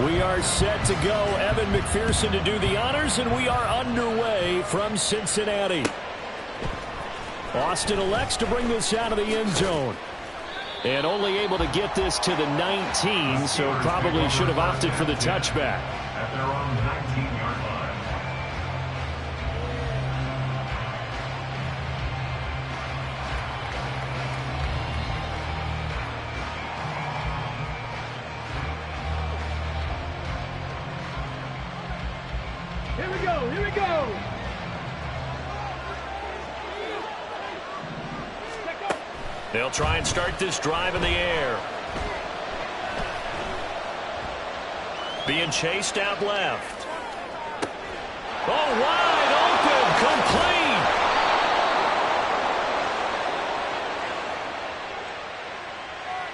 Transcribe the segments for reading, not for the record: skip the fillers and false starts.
We are set to go. Evan McPherson to do the honors, and we are underway from Cincinnati. Austin elects to bring this out of the end zone. And only able to get this to the 19, so probably should have opted for the touchback. At their own 19-yard line. Here we go, here we go. They'll try and start this drive in the air. Being chased out left. Oh, wide open, complete.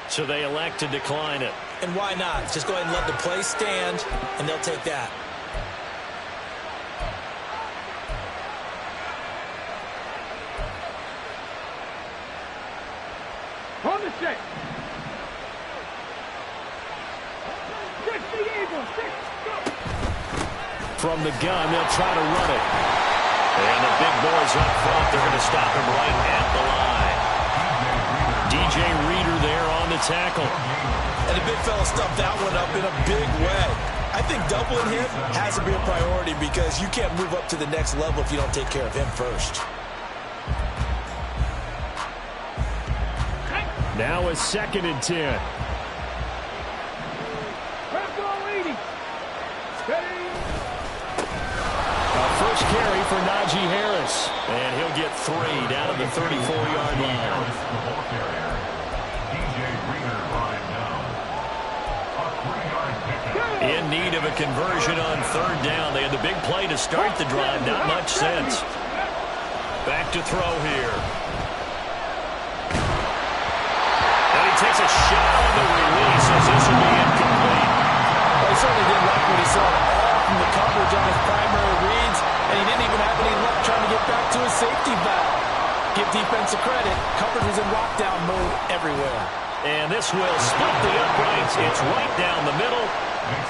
So they elect to decline it. And why not? Just go ahead and let the play stand, and they'll take that. On the 6. 6 the Eagles. 6, go. From the gun, they'll try to run it. And the big boys up front, they're going to stop him right at the line. DJ Reader there on the tackle. And the big fella stuffed that one up in a big way. I think doubling him has to be a priority because you can't move up to the next level if you don't take care of him first. Now a 2nd and 10. A first carry for Najee Harris. And he'll get 3 down at the 34-yard line. In need of a conversion on 3rd down. They had the big play to start the drive. Not much sense. Back to throw here. Takes a shot on the release as this will be incomplete. Well, he certainly didn't like what he saw all from the coverage on his primary reads, and he didn't even have any luck trying to get back to his safety valve. Give defensive credit. Coverage was in lockdown mode everywhere. And this will split the uprights. It's right down the middle.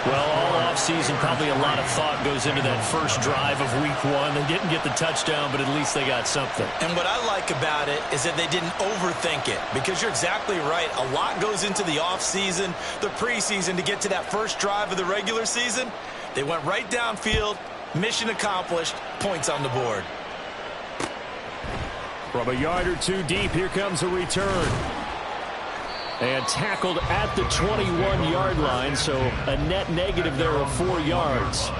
Well, all offseason, probably a lot of thought goes into that first drive of week 1. They didn't get the touchdown, but at least they got something. And what I like about it is that they didn't overthink it, because you're exactly right. A lot goes into the offseason, the preseason to get to that first drive of the regular season. They went right downfield, mission accomplished, points on the board. From a yard or 2 deep, here comes a return. And tackled at the 21-yard line, so a net negative there of 4 yards.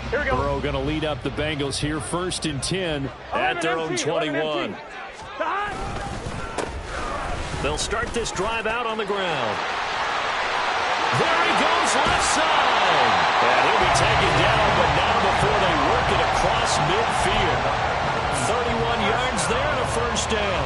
Here we go. Burrow going to lead up the Bengals here, 1st and 10 at their own 21. They'll start this drive out on the ground. There he goes, left side. And he'll be taken down, but now before they work it across midfield. 31 yards there and a first down.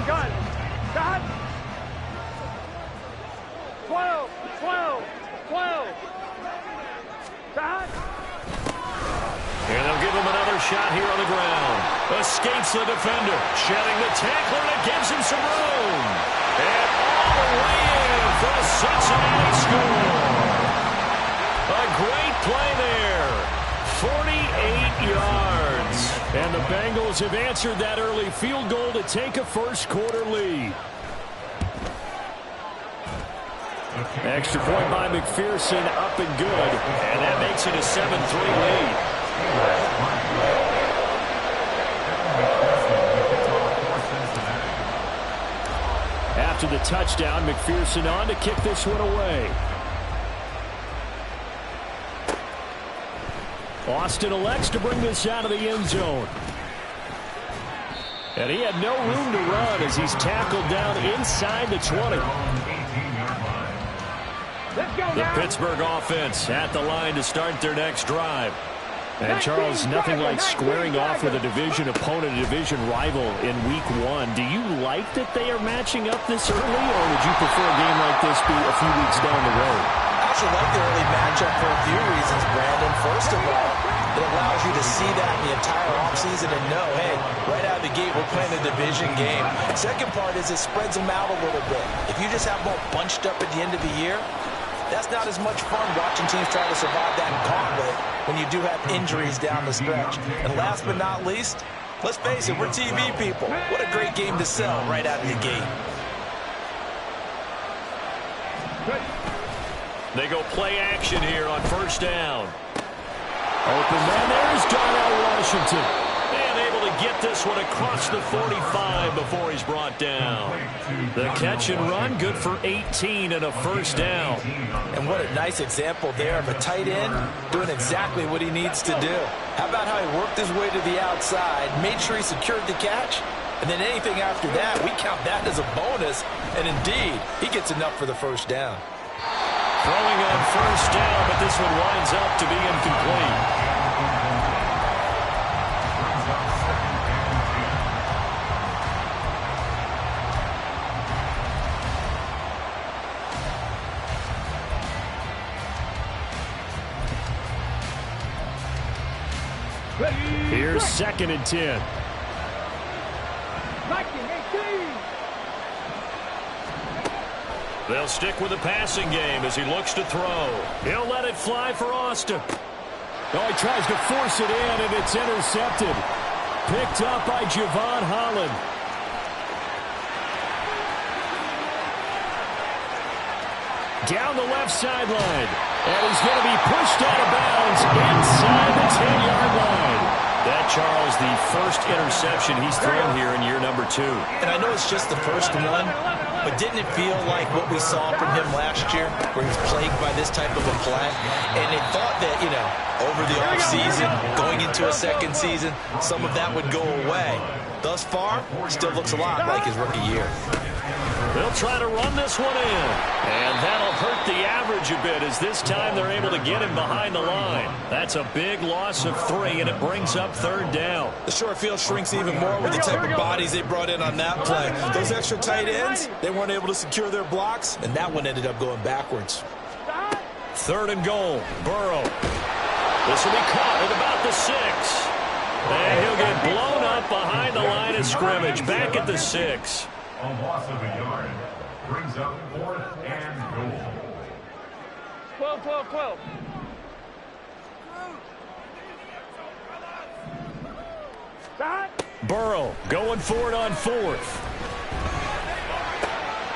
Gun. Stop. 12. Stop. And they'll give him another shot here on the ground. Escapes the defender. Shedding the tackler, and it gives him some room. And all the way in for the Cincinnati score. A great play there. 48 yards. And the Bengals have answered that early field goal to take a first-quarter lead. Extra point by McPherson, up and good. And that makes it a 7-3 lead. after the touchdown. McPherson on to kick this one away. Austin elects to bring this out of the end zone. And he had no room to run as he's tackled down inside the 20. The Pittsburgh offense at the line to start their next drive. And, Charles, nothing like squaring off with a division opponent, a division rival in Week 1. Do you like that they are matching up this early, or would you prefer a game like this be a few weeks down the road? I actually like the early matchup for a few reasons, Brandon. First of all, it allows you to see that in the entire offseason and know, hey, right out of the gate, we're playing a division game. Second part is it spreads them out a little bit. If you just have them all bunched up at the end of the year, that's not as much fun watching teams try to survive that gauntlet when you do have injuries down the stretch. And last but not least, let's face it, we're TV people. What a great game to sell right out of the gate. They go play action here on first down. Open man, there's Darnell Washington. And able to get this one across the 45 before he's brought down. The catch and run, good for 18 and a first down. And what a nice example there of a tight end doing exactly what he needs to do. How about how he worked his way to the outside, made sure he secured the catch, and then anything after that, we count that as a bonus. And indeed, he gets enough for the first down. Throwing on first down, but this one winds up to be incomplete. Here's 2nd and 10. They'll stick with the passing game as he looks to throw. He'll let it fly for Austin. Oh, he tries to force it in, and it's intercepted. Picked up by Javon Holland. Down the left sideline. And he's going to be pushed out of bounds inside the 10-yard line. That, Charles, the first interception he's thrown here in year number 2. And I know it's just the first one, but didn't it feel like what we saw from him last year, where he's plagued by this type of a play? And they thought that, you know, over the offseason, going into a second season, some of that would go away. Thus far, still looks a lot like his rookie year. They'll try to run this one in. And that'll hurt the average a bit as this time they're able to get him behind the line. That's a big loss of 3, and it brings up 3rd down. The short field shrinks even more with the type of bodies they brought in on that play. Those extra tight ends, they weren't able to secure their blocks, and that one ended up going backwards. 3rd and goal. Burrow. This will be caught at about the 6. And he'll get blown up behind the line of scrimmage. Back at the 6. A loss of a yard brings up 4th and goal. 12. Burrow going for it on 4th.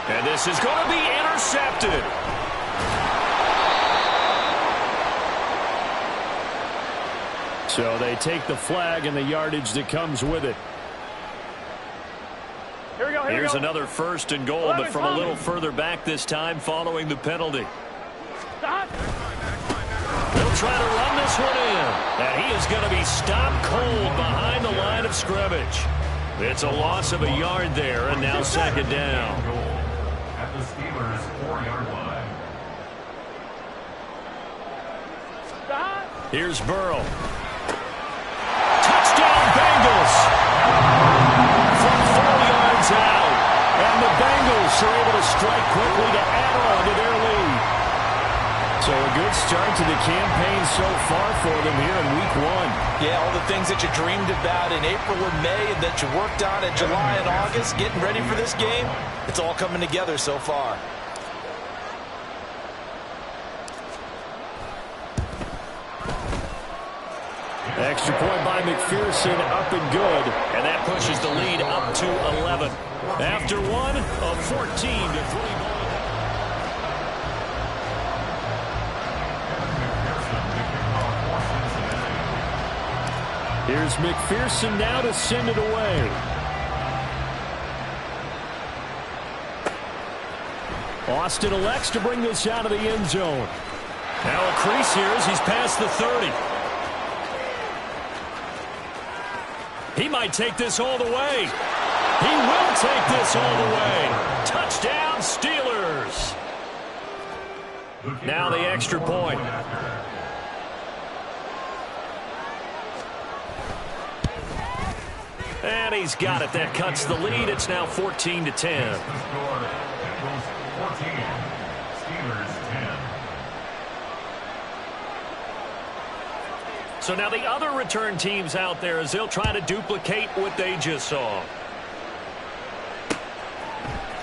And this is going to be intercepted. So they take the flag and the yardage that comes with it. Here's another 1st and goal, but from a little further back this time following the penalty. Stop. They'll try to run this one in. And he is going to be stopped cold behind the line of scrimmage. It's a loss of a yard there, and now 2nd down. At the Steelers' 4-yard line. Stop. Here's Burrow. Touchdown, Bengals. From 4 yards out. And the Bengals are able to strike quickly to add on to their lead. So a good start to the campaign so far for them here in Week 1. Yeah, all the things that you dreamed about in April and May and that you worked on in July and August, getting ready for this game, it's all coming together so far. Extra point by McPherson, up and good. And that pushes the lead up to 11. After one, a 14-3 ball. Here's McPherson now to send it away. Austin elects to bring this out of the end zone. Now a crease here as he's past the 30. He might take this all the way. He will take this all the way. Touchdown, Steelers. Now the extra point. And he's got it. That cuts the lead. It's now 14-10. Bengals 14, Steelers 10. So now the other return teams out there as they'll try to duplicate what they just saw.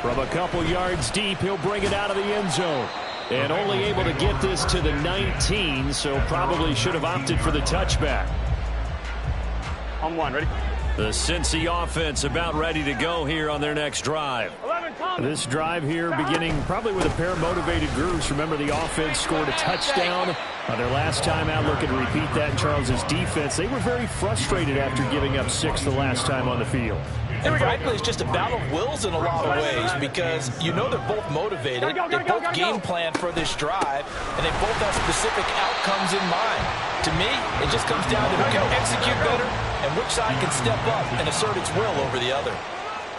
From a couple yards deep, he'll bring it out of the end zone. And only able to get this to the 19, so probably should have opted for the touchback. On one, ready? The Cincy offense about ready to go here on their next drive. 11, This drive here beginning probably with a pair of motivated groups. Remember, the offense scored a touchdown on their last time out. Looking to repeat that in Charles's defense. They were very frustrated after giving up 6 the last time on the field. And frankly, it's just a battle of wills in a lot of ways because you know they're both motivated. They both game plan for this drive, and they both have specific outcomes in mind. To me, it just comes down to who can execute better and which side can step up and assert its will over the other.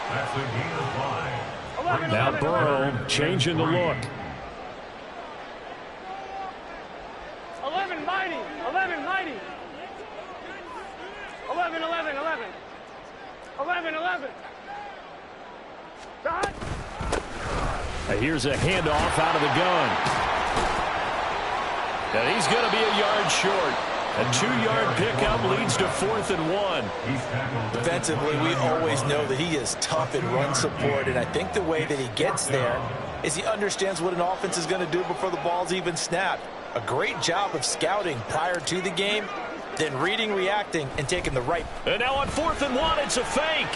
That's a gain of 5. Now Burrow changing the look. 11, mighty. 11, mighty. 11, 11, 11. 11, 11. Dot. Here's a handoff out of the gun. And he's going to be a yard short. A 2-yard pickup leads to 4th and 1. Defensively, we always know that he is tough in run support, and I think the way that he gets there is he understands what an offense is going to do before the ball's even snapped. A great job of scouting prior to the game, then reading, reacting, and taking the right. And now on 4th and 1, it's a fake.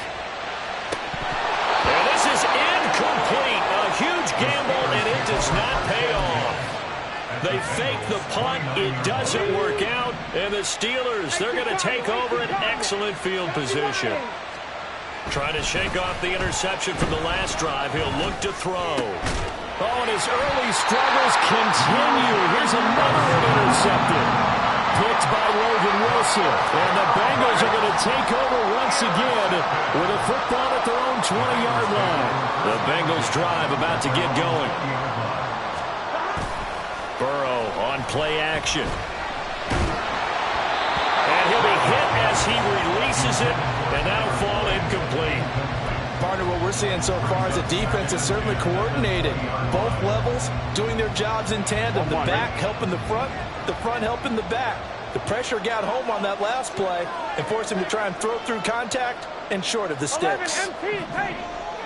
And this is incomplete. A huge gamble, and it does not pay off. They fake the punt. It doesn't work out. And the Steelers, they're going to take over an excellent field position. Trying to shake off the interception from the last drive. He'll look to throw. Oh, and his early struggles continue. Here's another one intercepted. Picked by Logan Wilson. And the Bengals are going to take over once again with a football at their own 20-yard line. The Bengals drive about to get going. Burrow on play action. And he'll be hit as he releases it, and that'll fall incomplete. Partner, what we're seeing so far is the defense is certainly coordinated. Both levels doing their jobs in tandem. The back helping the front helping the back. The pressure got home on that last play and forced him to try and throw through contact and short of the sticks. 11, MT, take.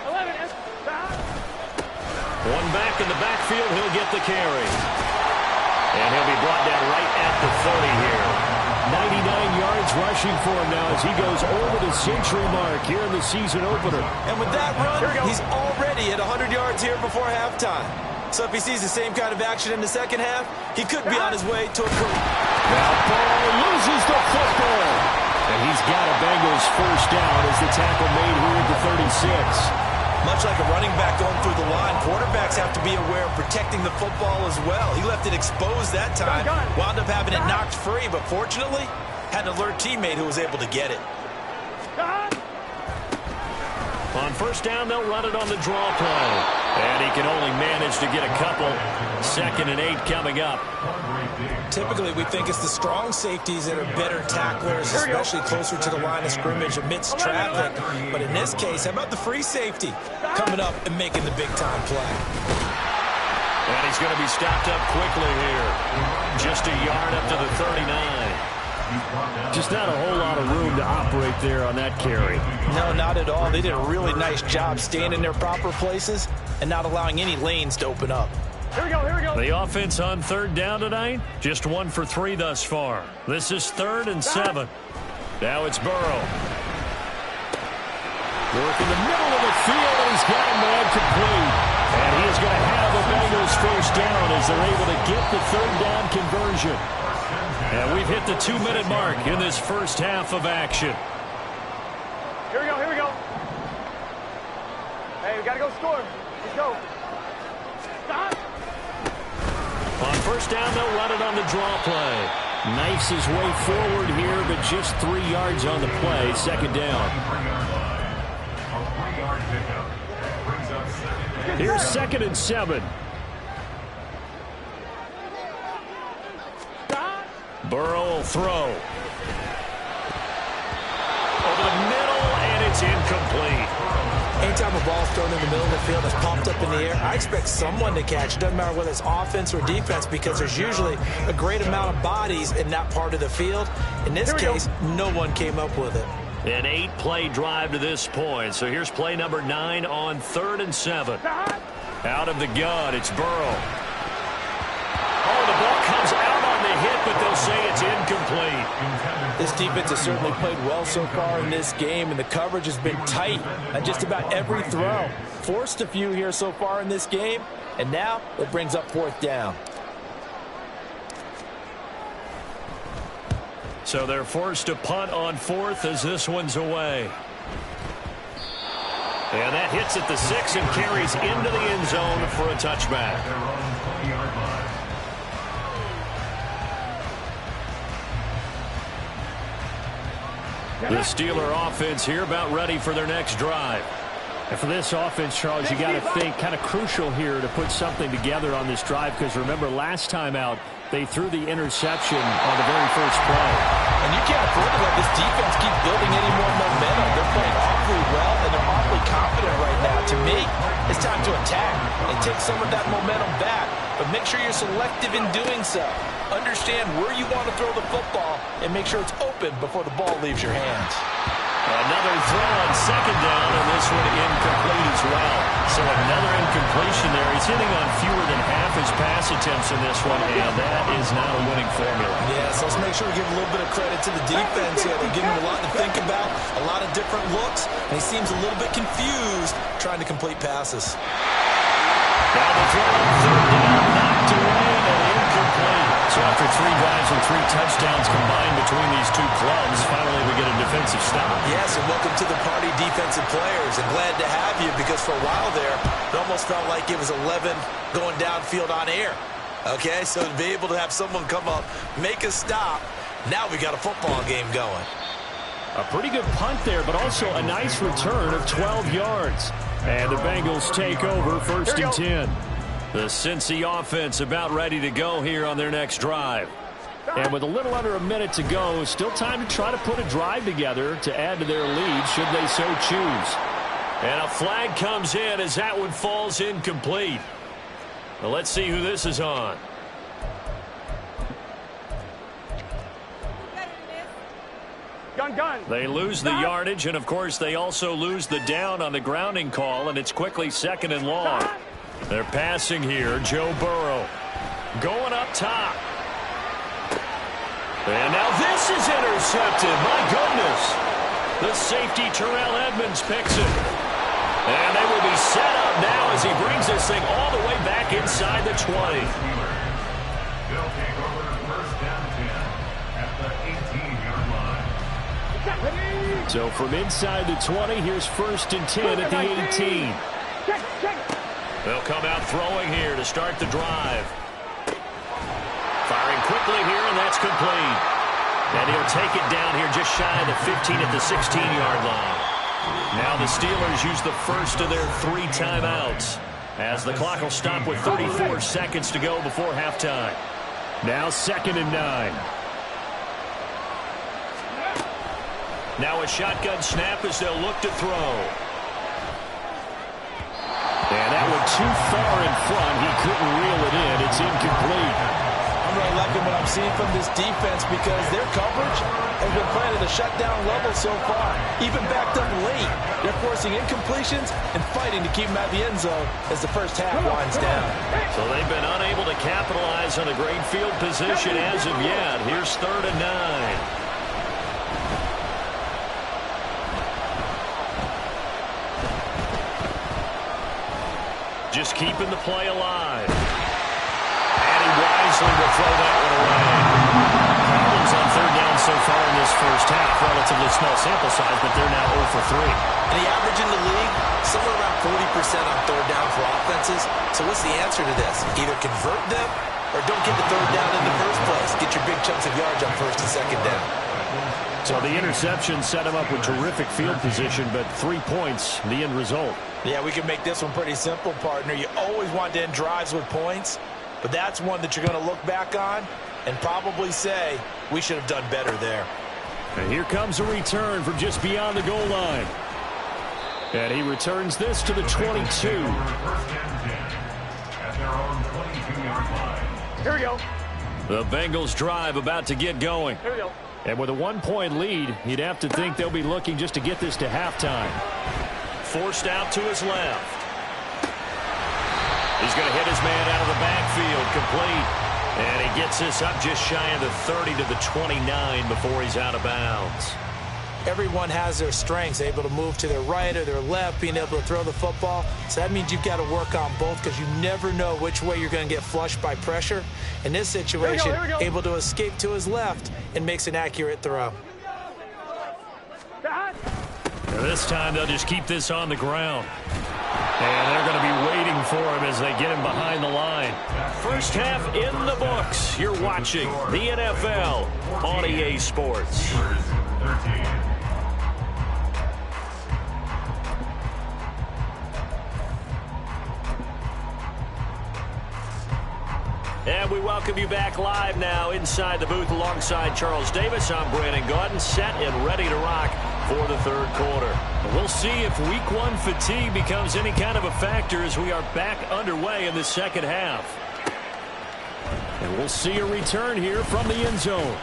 11, stop. One back in the backfield, he'll get the carry. And he'll be brought down right at the 30 here. 99 yards rushing for him now as he goes over the century mark here in the season opener. And with that run, he's already at 100 yards here before halftime. So if he sees the same kind of action in the second half, he could be on his way to a career. Now Burrow loses the football. And he's got a Bengals first down as the tackle made here at the 36. Much like a running back going through the line, quarterbacks have to be aware of protecting the football as well. He left it exposed that time, wound up having it knocked free, but fortunately, had an alert teammate who was able to get it. On first down, they'll run it on the draw play. And he can only manage to get a couple. 2nd and 8 coming up. Typically, we think it's the strong safeties that are better tacklers, especially closer to the line of scrimmage amidst traffic. But in this case, how about the free safety coming up and making the big-time play? And he's going to be stopped up quickly here. Just a yard up to the 39. Just not a whole lot of room to operate there on that carry. No, not at all. They did a really nice job staying in their proper places and not allowing any lanes to open up. Here we go, here we go. The offense on 3rd down tonight, just 1 for 3 thus far. This is 3rd and 7. Now it's Burrow. Work in the middle of the field, and he's got a man complete. And he is going to have the Bengals first down as they're able to get the 3rd down conversion. And we've hit the 2-minute mark in this first half of action. Here we go, here we go. Hey, we got to go score. Let's go. On first down, they'll run it on the draw play. Knifes his way forward here, but just 3 yards on the play. Second down. Here's 2nd and 7. Burrow will throw. Over the middle, and it's incomplete. Anytime a ball's thrown in the middle of the field that's popped up in the air, I expect someone to catch. It doesn't matter whether it's offense or defense, because there's usually a great amount of bodies in that part of the field. In this case, no one came up with it. An 8-play drive to this point. So here's play number 9 on 3rd and 7. Out of the gun, it's Burrow. Oh, the ball comes out on the hit, but they'll say it's incomplete. This defense has certainly played well so far in this game, and the coverage has been tight on just about every throw. Forced a few here so far in this game, and now it brings up 4th down. So they're forced to punt on 4th as this one's away. And that hits at the 6 and carries into the end zone for a touchback. The Steeler offense here about ready for their next drive. And for this offense, Charles, you got to think kind of crucial here to put something together on this drive, because remember last time out they threw the interception on the very first play. And you can't afford to let this defense keep building any more momentum. They're playing awfully well, and they're awfully confident right now. To me, it's time to attack and take some of that momentum back, but make sure you're selective in doing so. Understand where you want to throw the football and make sure it's open before the ball leaves your hands. Another throw on 2nd down, and this one incomplete as well. So another incompletion there. He's hitting on fewer than half his pass attempts in this one, and that is not a winning formula. Yeah, so let's make sure we give a little bit of credit to the defense here. They're giving him a lot to think about, a lot of different looks, and he seems a little bit confused trying to complete passes. Now the throw on 3rd down, knocked away and incomplete. So after 3 drives and 3 touchdowns combined between these two clubs, finally we get a defensive stop. Yes, and welcome to the party, defensive players. And glad to have you, because for a while there, it almost felt like it was 11 going downfield on air. Okay, so to be able to have someone come up, make a stop, now we got a football game going. A pretty good punt there, but also a nice return of 12 yards. And the Bengals take over 1st and 10. The Cincy offense about ready to go here on their next drive. And with a little under a minute to go, still time to try to put a drive together to add to their lead should they so choose. And a flag comes in as that one falls incomplete. Well, let's see who this is on. Gun. They lose the yardage, and of course they also lose the down on the grounding call, and it's quickly 2nd and long. They're passing here. Joe Burrow going up top. And now this is intercepted. My goodness. The safety Terrell Edmunds picks it. And they will be set up now as he brings this thing all the way back inside the 20. They'll take over 1st down 10 at the 18-yard line. So from inside the 20, here's 1st and 10 at the 18. They'll come out throwing here to start the drive. Firing quickly here, and that's complete. And he'll take it down here just shy of the 15 at the 16-yard line. Now the Steelers use the first of their 3 timeouts, as the clock will stop with 34 seconds to go before halftime. Now 2nd and 9. Now a shotgun snap as they'll look to throw. And that one too far in front. He couldn't reel it in. It's incomplete. I'm really liking what I'm seeing from this defense, because their coverage has been playing at a shutdown level so far. Even backed up late, they're forcing incompletions and fighting to keep them at the end zone as the first half winds down. So they've been unable to capitalize on a great field position as of yet. Here's 3rd and 9. Just keeping the play alive. And he wisely will throw that one away. Problems on 3rd down so far in this first half. Relatively small sample size, but they're now 0 for 3. And the average in the league, somewhere around 40% on third down for offenses. So what's the answer to this? Either convert them or don't get the third down in the first place. Get your big chunks of yards on first and second down. So the interception set him up with terrific field position, but 3 points, the end result. Yeah, we can make this one pretty simple, partner. You always want to end drives with points, but that's one that you're going to look back on and probably say, we should have done better there. And here comes a return from just beyond the goal line. And he returns this to the 22. First and 10 at their own 22-yard line. Here we go. The Bengals drive about to get going. Here we go. And with a 1-point lead, you'd have to think they'll be looking just to get this to halftime. Forced out to his left. He's going to hit his man out of the backfield, complete. And he gets this up just shy of the 30 to the 29 before he's out of bounds. Everyone has their strengths, able to move to their right or their left, being able to throw the football. So that means you've got to work on both because you never know which way you're going to get flushed by pressure. In this situation, Here we go. able to escape to his left and makes an accurate throw. Now this time they'll just keep this on the ground. And they're going to be waiting for him as they get him behind the line. First half in the books. You're watching the NFL on EA Sports. 13. And we welcome you back live now inside the booth alongside Charles Davis. I'm Brandon Gaudin, set and ready to rock for the third quarter. We'll see if week 1 fatigue becomes any kind of a factor as we are back underway in the second half. And we'll see a return here from the end zone.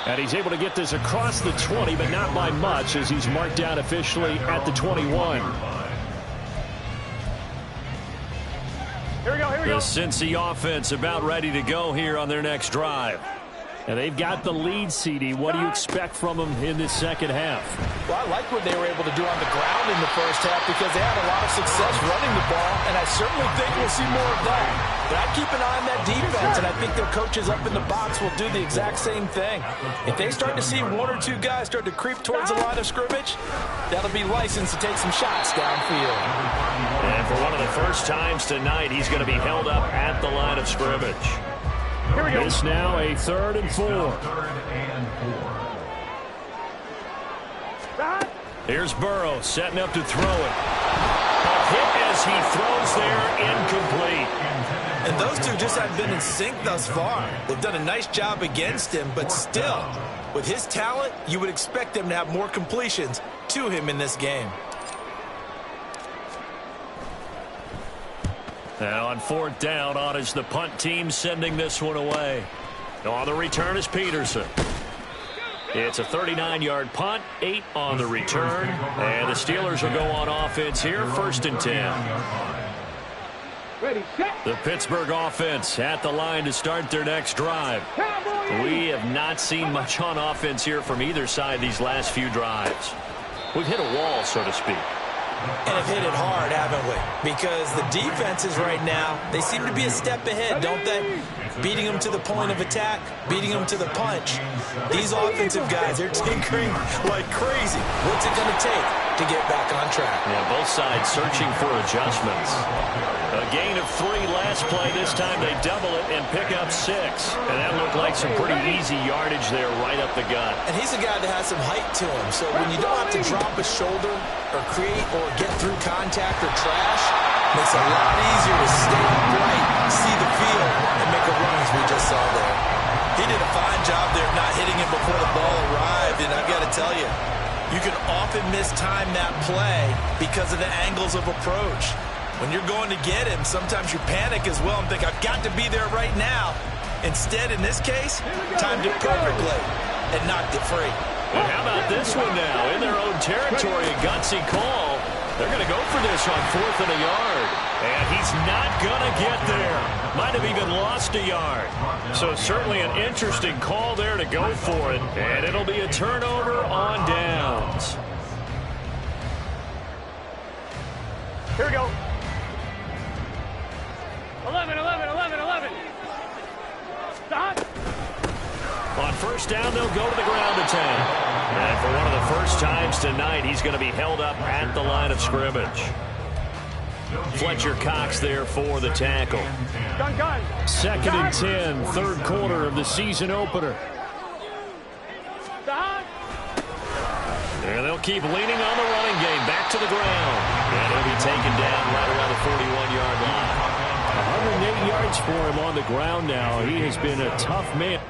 And he's able to get this across the 20, but not by much as he's marked down officially at the 21. Here we go. Here we The go. Cincy offense about ready to go here on their next drive. And they've got the lead, CD. What do you expect from them in this second half? Well, I like what they were able to do on the ground in the first half because they had a lot of success running the ball, and I certainly think we'll see more of that. But I'd keep an eye on that defense, and I think their coaches up in the box will do the exact same thing. If they start to see 1 or 2 guys start to creep towards the line of scrimmage, that'll be license to take some shots downfield. And for one of the first times tonight, he's going to be held up at the line of scrimmage. Here we go. This now a 3rd and 4. Third and 4. Here's Burrow setting up to throw it. A hit as he throws there, incomplete. And those two just haven't been in sync thus far. They've done a nice job against him, but still, with his talent, you would expect them to have more completions to him in this game. Now on 4th down, on is the punt team sending this one away. On the return is Peterson. It's a 39-yard punt, 8 on the return. And the Steelers will go on offense here, 1st and 10. Ready, set. The Pittsburgh offense at the line to start their next drive. Cowboys. We have not seen much on offense here from either side these last few drives. We've hit a wall, so to speak. And have hit it hard, haven't we? Because the defenses right now, they seem to be a step ahead, don't they? Beating them to the point of attack, beating them to the punch. These offensive guys, they're tinkering like crazy. What's it going to take to get back on track? Yeah, both sides searching for adjustments. A gain of 3 last play. This time they double it and pick up 6. And that looked like some pretty easy yardage there right up the gut. And he's a guy that has some height to him. So when you don't have to drop a shoulder or create or get through contact or trash, makes it a lot easier to stay upright, see the field, and make a run as we just saw there. He did a fine job there of not hitting him before the ball arrived. And I've got to tell you, you can often mistime that play because of the angles of approach. When you're going to get him, sometimes you panic as well and think, I've got to be there right now. Instead, in this case, timed it perfectly and knocked it free. And how about this one now? In their own territory, a gutsy call. They're going to go for this on 4th and a yard. And he's not going to get there. Might have even lost a yard. So certainly an interesting call there to go for it. And it'll be a turnover on downs. Here we go. 11, 11, 11, 11. Stop. On first down, they'll go to the ground attack. And for one of the first times tonight, he's going to be held up at the line of scrimmage. Fletcher Cox there for the tackle. Second and 10, third quarter of the season opener. And they'll keep leaning on the running game. Back to the ground. And he'll be taken down right around the 41-yard line. 108 yards for him on the ground now. He has been a tough man.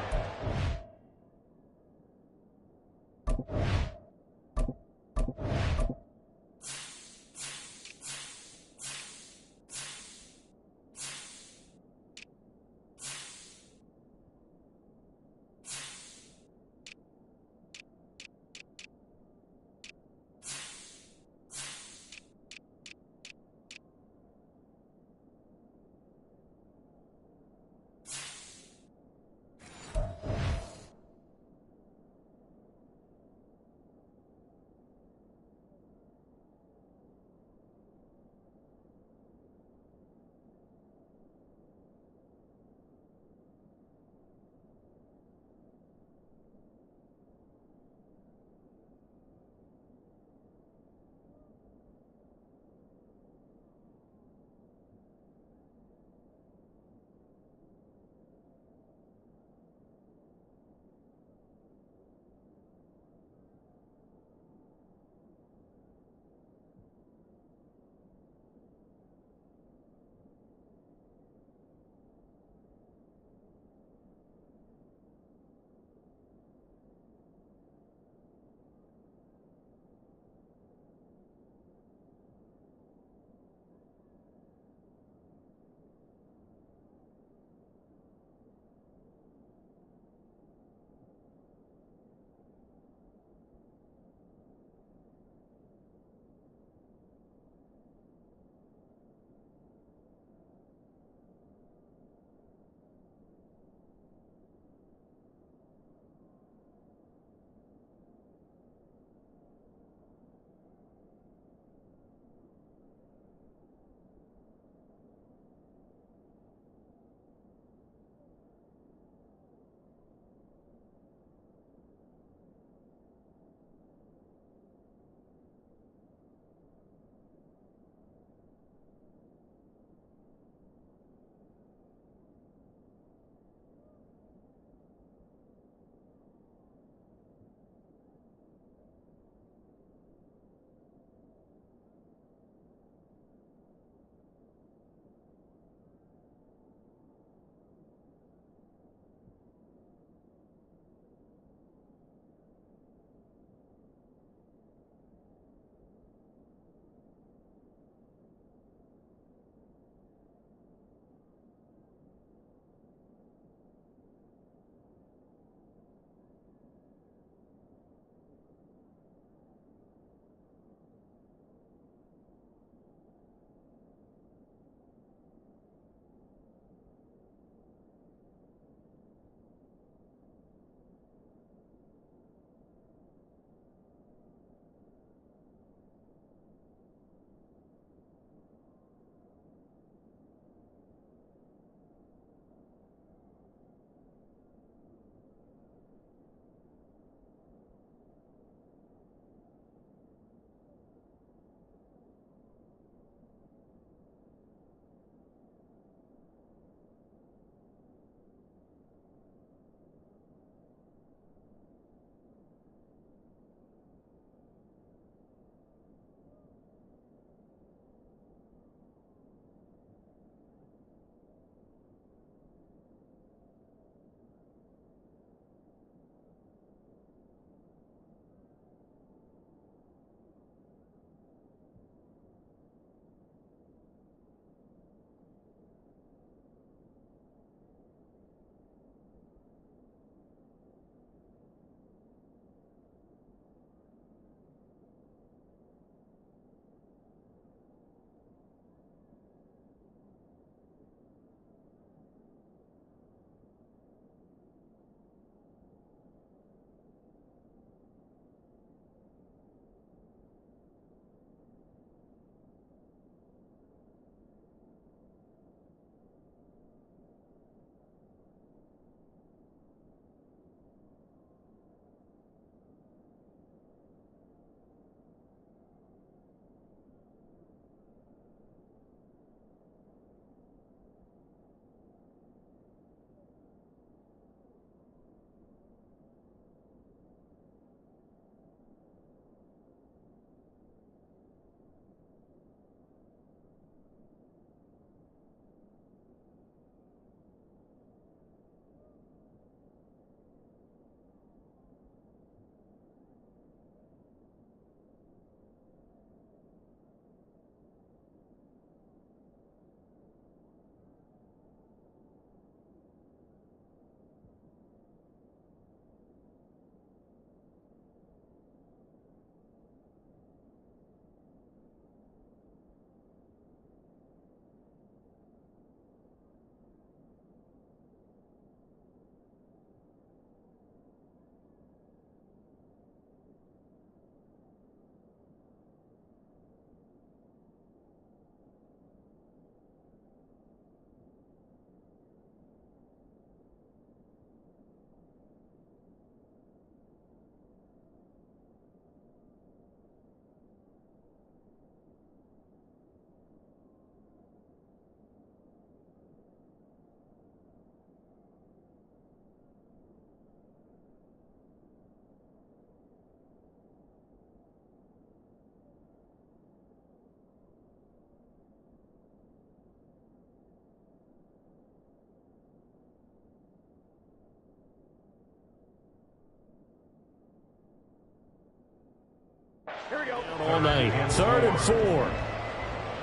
All night. 3rd and 4.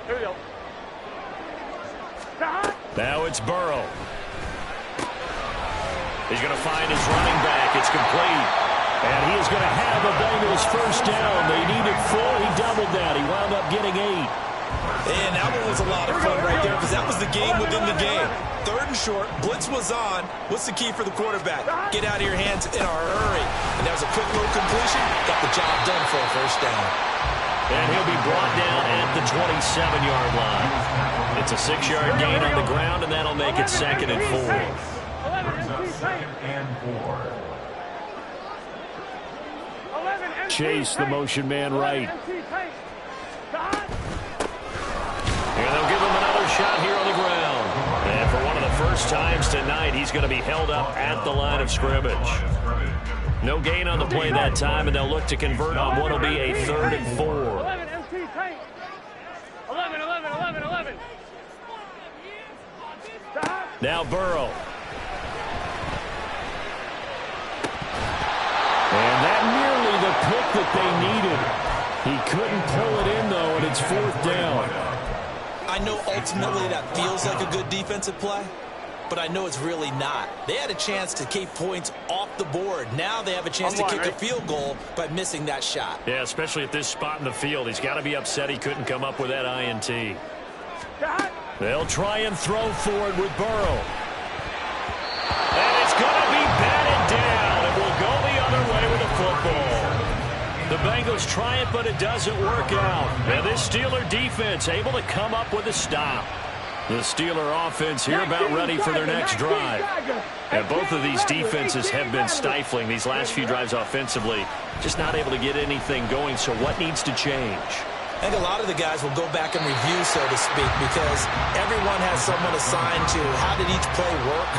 Here we go. Now it's Burrow. He's going to find his running back. It's complete. And he is going to have a Bengals first down. They needed 4. He doubled that. He wound up getting 8. And that one was a lot of fun right there because that was the game within the game. 3rd and short. Blitz was on. What's the key for the quarterback? Get out of your hands in a hurry. And that was a quick little completion. Got the job done for a first down. And he'll be brought down at the 27-yard line. It's a 6-yard gain on the ground, and that'll make it 2nd and 4. Brings up 2nd and 4. Chase, the motion man right. And they'll give him another shot here on the ground. And for one of the first times tonight, he's going to be held up at the line of scrimmage. No gain on the play that time, and they'll look to convert on what will be a 3rd and 4. 11. Now Burrow. And that nearly the pick that they needed. He couldn't pull it in, though, and it's 4th down. I know ultimately that feels like a good defensive play, but I know it's really not. They had a chance to keep points off the board. Now they have a chance to kick a field goal by missing that shot. Yeah, especially at this spot in the field. He's got to be upset he couldn't come up with that INT. They'll try and throw forward with Burrow. And it's going to be batted down. It will go the other way with the football. The Bengals try it, but it doesn't work out. And this Steeler defense able to come up with a stop. The Steeler offense here about ready for their next drive. And both of these defenses have been stifling these last few drives offensively. Just not able to get anything going, so what needs to change? I think a lot of the guys will go back and review, so to speak, because everyone has someone assigned to how did each play work.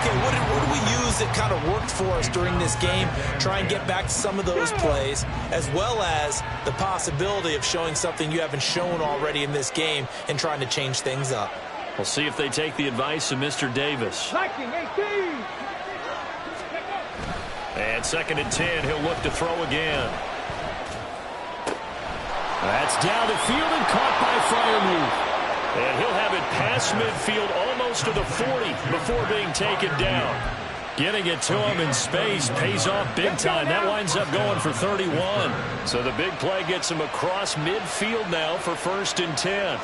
Okay, what did we use that kind of worked for us during this game? Try and get back to some of those plays, as well as the possibility of showing something you haven't shown already in this game and trying to change things up. We'll see if they take the advice of Mr. Davis. And 2nd and 10, he'll look to throw again. That's down the field and caught by Freiermuth. And he'll have it past midfield almost to the 40 before being taken down. Getting it to him in space pays off big time. That winds up going for 31. So the big play gets him across midfield now for 1st and 10.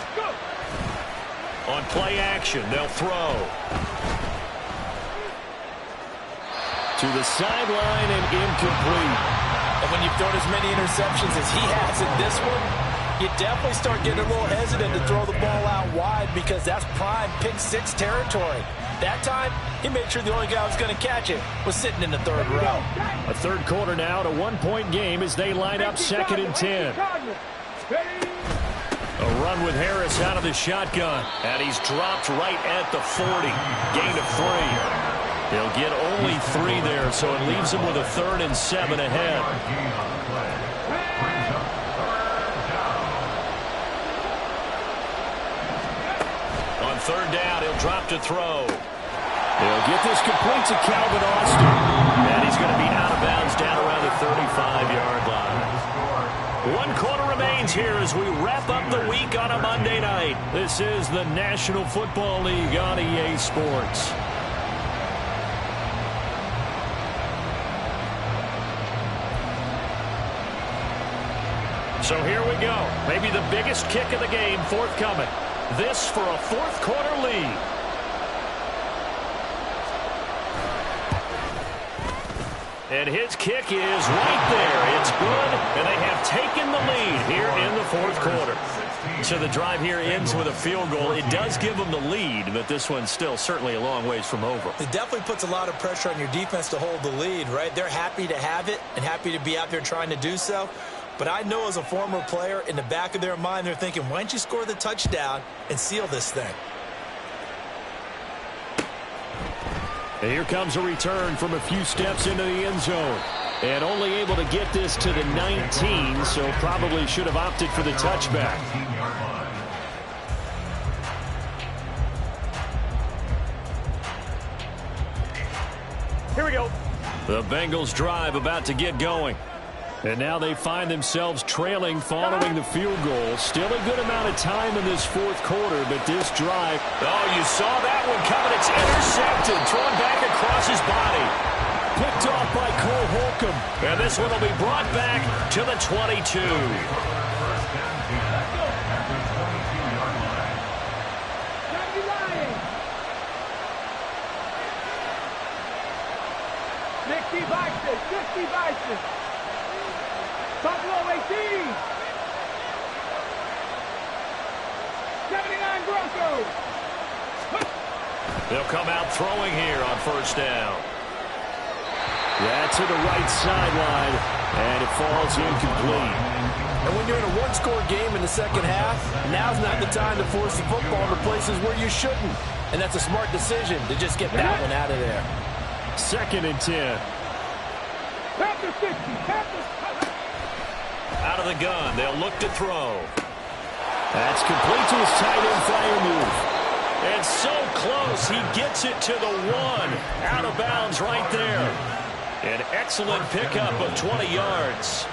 On play action, they'll throw. To the sideline and incomplete. And when you've thrown as many interceptions as he has in this one, you definitely start getting a little hesitant to throw the ball out wide because that's prime pick-6 territory. That time, he made sure the only guy who was going to catch it was sitting in the 3rd row. A 3rd quarter now, a 1-point game as they line up 2nd and 10. A run with Harris out of the shotgun, and he's dropped right at the 40. Gain of 3. He'll get only 3 there, so it leaves him with a 3rd and 7 ahead. On 3rd down, he'll drop to throw. He'll get this complete to Calvin Austin. And he's going to be out of bounds down around the 35-yard line. 1 quarter remains here as we wrap up the week on a Monday night. This is the National Football League on EA Sports. So here we go. Maybe the biggest kick of the game forthcoming. This for a 4th quarter lead. And his kick is right there. It's good, and they have taken the lead here in the 4th quarter. So the drive here ends with a field goal. It does give them the lead, but this one's still certainly a long ways from over. It definitely puts a lot of pressure on your defense to hold the lead, right? They're happy to have it and happy to be out there trying to do so. But I know as a former player, in the back of their mind, they're thinking, why don't you score the touchdown and seal this thing? And here comes a return from a few steps into the end zone. And only able to get this to the 19, so probably should have opted for the touchback. Here we go. The Bengals drive about to get going. And now they find themselves trailing following the field goal. Still a good amount of time in this fourth quarter, but this drive... Oh, you saw that one coming. It's intercepted. Thrown back across his body. Picked off by Cole Holcomb. And this one will be brought back to the 22. Buffalo 18. 79 Broncos. They'll come out throwing here on first down. That's to the right sideline, and it falls incomplete. And when you're in a one-score game in the second half, now's not the time to force the football to places where you shouldn't. And that's a smart decision to just get that one out of there. 2nd and 10. Panthers 60. Panthers. Out of the gun, they'll look to throw. That's complete to his tight end flyer move. And so close, he gets it to the 1. Out of bounds right there. An excellent pickup of 20 yards.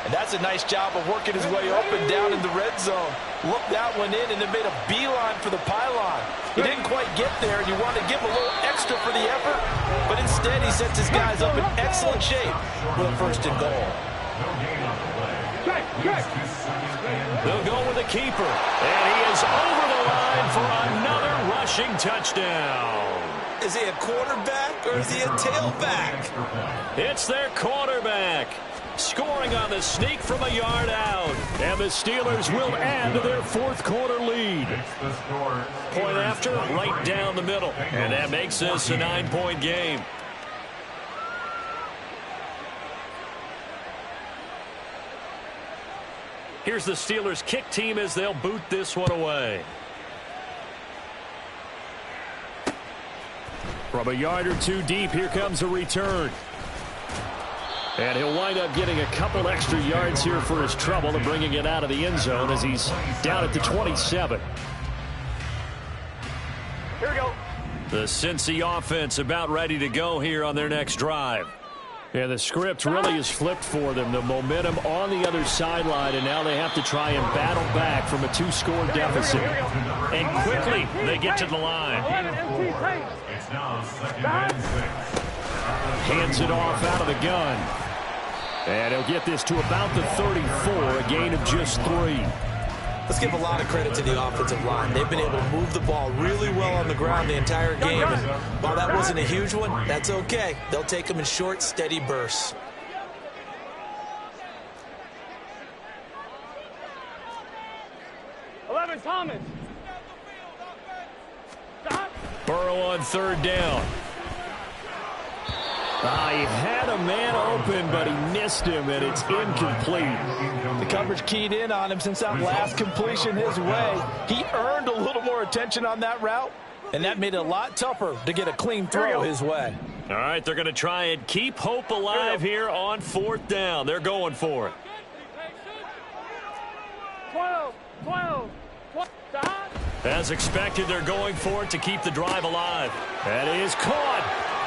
And that's a nice job of working his way up and down in the red zone. Looked that one in and then made a beeline for the pylon. He didn't quite get there, and you want to give a little extra for the effort, but instead he sets his guys up in excellent shape for the 1st and goal. They'll go with the keeper, and he is over the line for another rushing touchdown. Is he a quarterback or is he a tailback? It's their quarterback, scoring on the sneak from a yard out. And the Steelers will add to their fourth quarter lead. Point after, right down the middle. And that makes this a 9-point game. Here's the Steelers kick team as they'll boot this one away. From a yard or two deep, here comes a return. And he'll wind up getting a couple extra yards here for his trouble and bringing it out of the end zone as he's down at the 27. Here we go. The Cincy offense about ready to go here on their next drive. And the script really is flipped for them. The momentum on the other sideline, and now they have to try and battle back from a 2-score deficit. And quickly, they get to the line. It's now 2nd and 6. Hands it off out of the gun. And he'll get this to about the 34, a gain of just 3. Let's give a lot of credit to the offensive line. They've been able to move the ball really well on the ground the entire game. And while that wasn't a huge one, that's okay. They'll take them in short, steady bursts. Thomas. Burrow on 3rd down. He had a man open, but he missed him, and it's incomplete. The coverage keyed in on him since that last completion his way. He earned a little more attention on that route, and that made it a lot tougher to get a clean throw his way. All right, they're going to try and keep hope alive here on 4th down. They're going for it. 12. As expected, they're going for it to keep the drive alive. That is caught.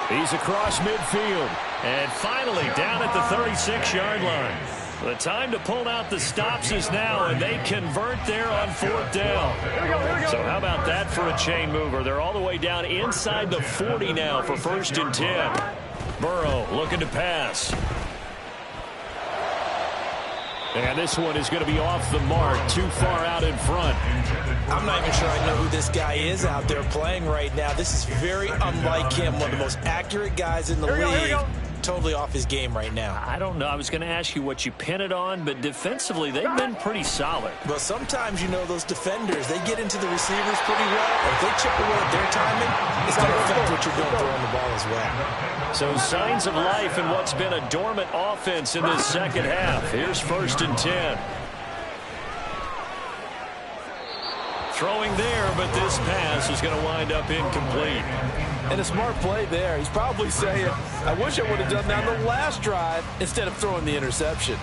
He's across midfield. And finally down at the 36-yard line. The time to pull out the stops is now, and they convert there on 4th down. So how about that for a chain mover? They're all the way down inside the 40 now for 1st and 10. Burrow looking to pass. And this one is going to be off the mark, too far out in front. I'm not even sure I know who this guy is out there playing right now. This is very unlike him, one of the most accurate guys in the league. Totally off his game right now. I don't know. I was going to ask you what you pin it on, but defensively, they've been pretty solid. Well, sometimes, you know, those defenders, they get into the receivers pretty well. If they chip away at their timing, it's going to affect what you're doing throwing the ball as well. So signs of life in what's been a dormant offense in this second half. Here's 1st and 10. Throwing there, but this pass is going to wind up incomplete. And a smart play there. He's probably saying, I wish I would have done that on the last drive instead of throwing the interception.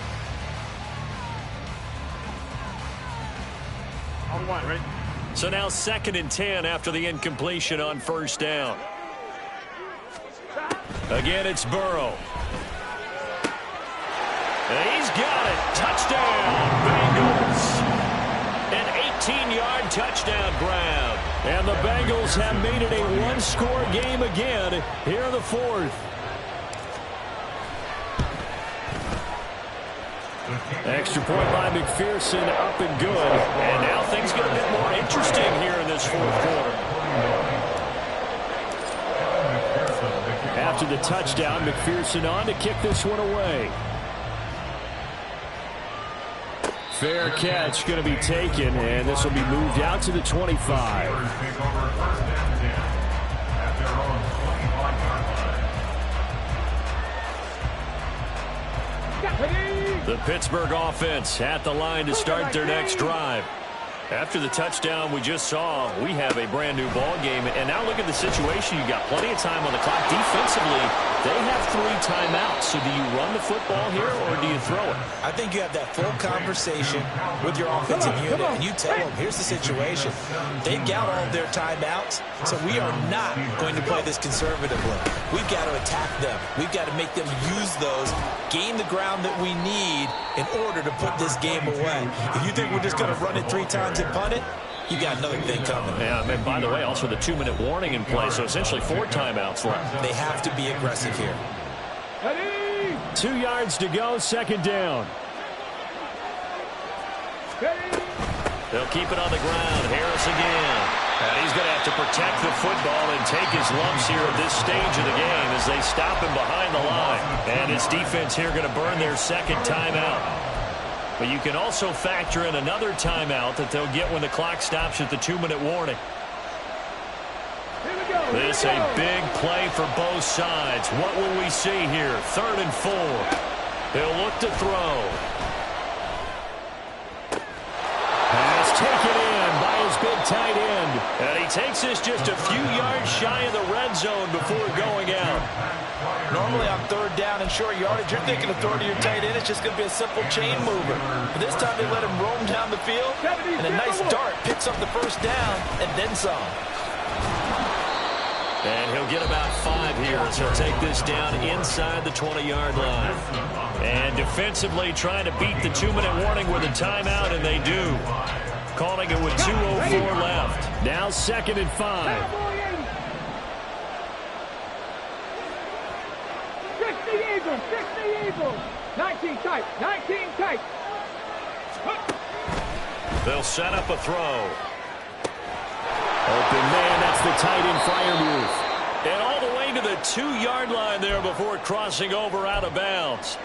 So now 2nd and 10 after the incompletion on 1st down. Again, it's Burrow. And he Touchdown, Bengals. An 18-yard touchdown grab. And the Bengals have made it a one-score game again here in the fourth. Extra point by McPherson, up and good. And now things get a bit more interesting here in this fourth quarter. After the touchdown, McPherson on to kick this one away. Fair catch going to be taken, and this will be moved out to the 25. The Pittsburgh offense at the line to start their next drive. After the touchdown we just saw, we have a brand new ball game. And now look at the situation. You got plenty of time on the clock. Defensively, they have 3 timeouts. So do you run the football here or do you throw it? I think you have that full conversation with your offensive unit, and you tell them, here's the situation. They've got all of their timeouts, so we are not going to play this conservatively. We've got to attack them. We've got to make them use those, gain the ground that we need in order to put this game away. If you think we're just going to run it 3 times and punt it, you got another thing coming. Yeah, and by the way, also the 2-minute warning in play, so essentially 4 timeouts left. They have to be aggressive here. 2 yards to go, second down. They'll keep it on the ground. Harris again. And he's going to have to protect the football and take his lumps here at this stage of the game as they stop him behind the line. And his defense here going to burn their second timeout. But you can also factor in another timeout that they'll get when the clock stops at the 2-minute warning. This a big play for both sides. What will we see here? 3rd and 4. He'll look to throw. Pass taken in by his big tight end. And he takes this just a few yards shy of the red zone before going out. Normally on 3rd down and short yardage, you're thinking of throwing to your tight end. It's just going to be a simple chain mover. But this time they let him roam down the field, and a nice dart picks up the first down and then some. And he'll get about 5 here as he'll take this down inside the 20-yard line. And defensively trying to beat the 2-minute warning with a timeout, and they do. Calling it with 2:04 left. Now 2nd and 5. 60 Eagles. 19 tight. 19 tight. They'll set up a throw. Open man, that's the tight end fire move. And all the way to the 2-yard line there before crossing over out of bounds.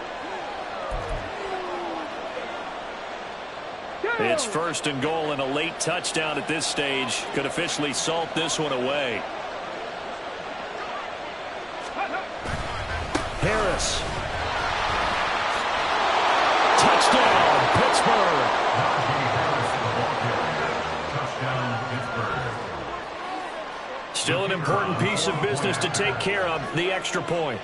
It's 1st and goal, and a late touchdown at this stage could officially salt this one away. Harris. Touchdown, Pittsburgh. Still an important piece of business to take care of, the extra point.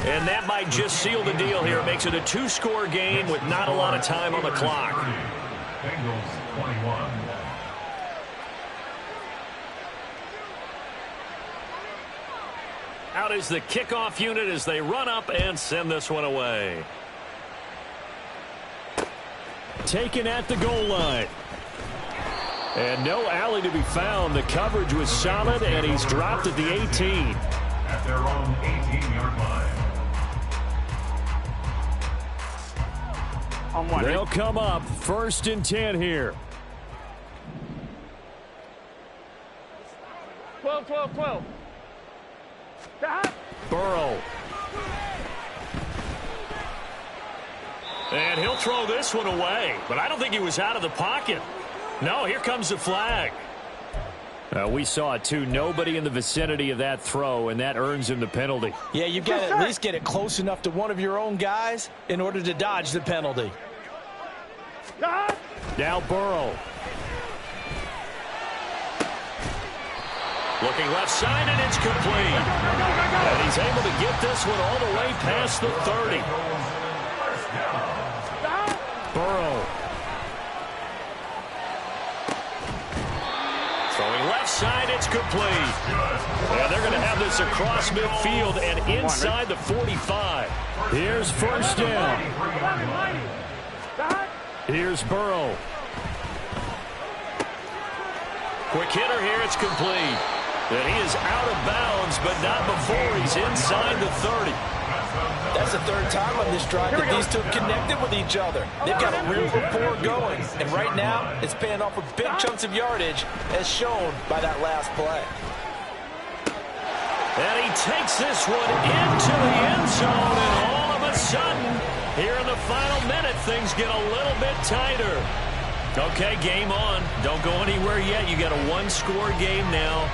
And that might just seal the deal here. It makes it a 2-score game with not a lot of time on the clock. Bengals 21. Out is the kickoff unit as they run up and send this one away. Taken at the goal line. And no alley to be found. The coverage was solid, and he's dropped at the 18. At their own 18-yard line. They'll come up 1st and 10 here. 12. Burrow. And he'll throw this one away, but I don't think he was out of the pocket. No, here comes the flag. We saw it too. Nobody in the vicinity of that throw, and that earns him the penalty. Yeah, you've got to at least get it close enough to one of your own guys in order to dodge the penalty. Now Burrow. Looking left side, and it's complete. And he's able to get this one all the way past the 30. Burrow. Throwing left. left side. It's complete. And they're going to have this across midfield and inside the 45. Here's first down. Here's Burrow. Quick hitter here. It's complete. And he is out of bounds, but not before he's inside the 30. That's the third time on this drive that these two have connected with each other. They've got a real rapport going. And right now, it's paying off with big chunks of yardage, as shown by that last play. And he takes this one into the end zone, and all of a sudden, here in the final minute, things get a little bit tighter. Okay, game on. Don't go anywhere yet. You got a one-score game now.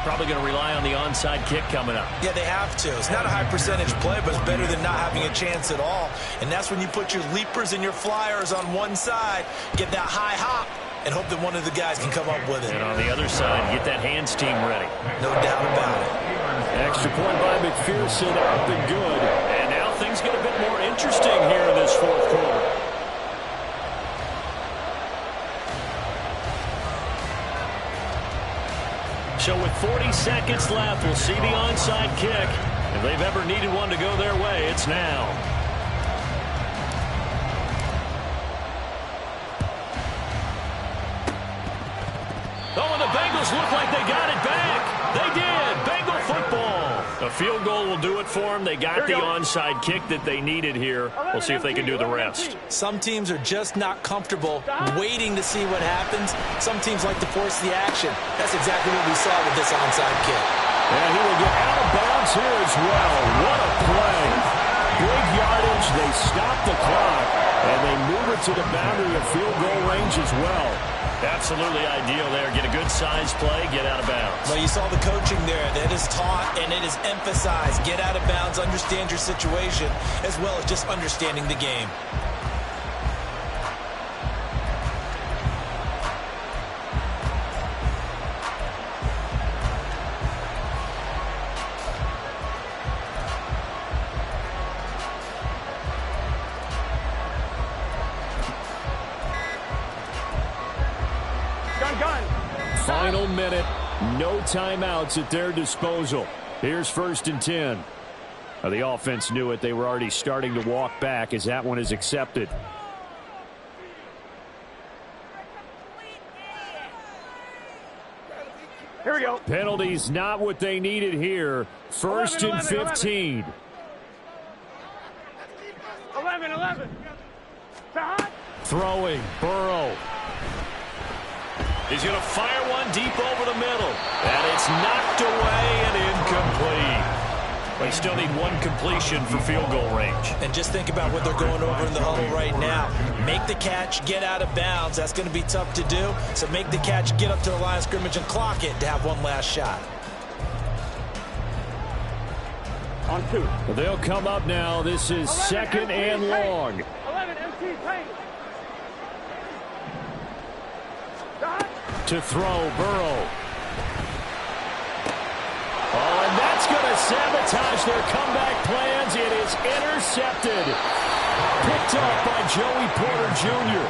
Probably going to rely on the onside kick coming up. Yeah, they have to. It's not a high percentage play, but it's better than not having a chance at all. And that's when you put your leapers and your flyers on one side, get that high hop, and hope that one of the guys can come up with it. And on the other side, get that hands team ready. No doubt about it. Extra point by McPherson, up and good. And now things get a bit more interesting here in this fourth quarter. So with 40 seconds left, we'll see the onside kick. If they've ever needed one to go their way, it's now. Oh, and the Bengals look like they got it back. They did. Bengal football. A field goal will do it for them. They got the onside kick that they needed here. We'll see if they can do the rest. Some teams are just not comfortable waiting to see what happens. Some teams like to force the action. That's exactly what we saw with this onside kick. And he will get out of bounds here as well. What a play. Big yardage. They stop the clock, and they move it to the boundary of field goal range as well. Absolutely ideal there. Get a good size play, get out of bounds. Well, you saw the coaching there. That is taught and it is emphasized. Get out of bounds, understand your situation, as well as just understanding the game. Final minute, no timeouts at their disposal. Here's 1st and 10. Now, the offense knew it. They were already starting to walk back as that one is accepted. Here we go. Penalties not what they needed here. 1st and 15. 11. Throwing, Burrow. He's going to fire one deep over the middle. And it's knocked away and incomplete. They still need one completion for field goal range. And just think about what they're going over in the huddle right now. Make the catch, get out of bounds. That's going to be tough to do. So make the catch, get up to the line of scrimmage, and clock it to have one last shot. On 2. Well, they'll come up now. This is 2nd and long. 11 MT paint. To throw, Burrow. Oh, and that's going to sabotage their comeback plans. It is intercepted. Picked up by Joey Porter Jr.